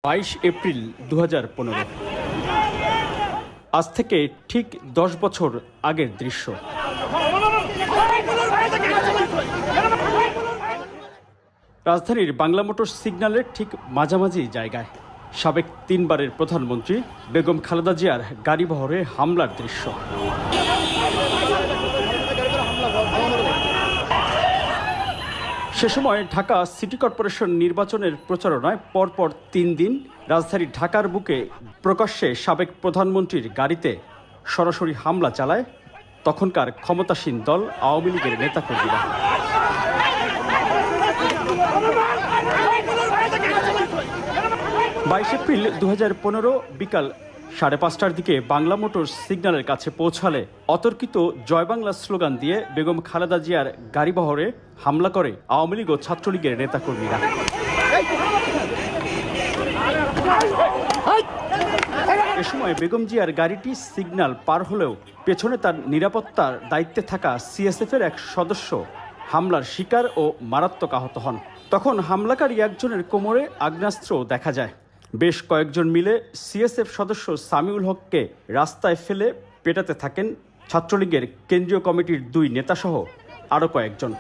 22 April 2015। আজ থেকে ঠিক 10 বছর আগের দৃশ্য। রাজধানীর বাংলা মোটর সিগন্যালের ঠিক মাঝামাঝি জায়গায় সাবেক 3 বারের প্রধানমন্ত্রী বেগম খালেদা জিয়ার গাড়িবহরে হামলার দৃশ্য। সে সময় ঢাকা সিটি কর্পোরেশন নির্বাচনের প্রচারণায় পরপর 3 দিন রাজধানী ঢাকার বুকে প্রকাশ্যে সাবেক প্রধানমন্ত্রীর গাড়িতে সরাসরি হামলা চালায় তখনকার ক্ষমতাসীন দল আওয়ামী লীগের নেতাকর্মীরা। 22 এপ্রিল 2015 বিকাল 5:30টার দিকে বাংলা মোটর সিগন্যালের কাছে পৌঁছালে অতর্কিত জয় বাংলা স্লোগান দিয়ে বেগম খালেদা জিয়ার গাড়িবহরে হামলা করে আওয়ামী লীগ ও ছাত্রলীগের নেতাকর্মীরা। এ সময় বেগম জিয়ার গাড়িটি সিগন্যাল পার হলেও পেছনে তার নিরাপত্তার দায়িত্বে থাকা সিএসএফের এক সদস্য হামলার শিকার ও মারাত্মক আহত হন। তখন হামলাকারী একজনের কোমরে আগ্নেয়াস্ত্র দেখা যায়। বেশ কয়েকজন মিলে সিএসএফ সদস্য সামিউল হককে রাস্তায় ফেলে পেটাতে থাকেন ছাত্রলীগের কেন্দ্রীয় কমিটির 2 নেতাসহ আরও কয়েকজন।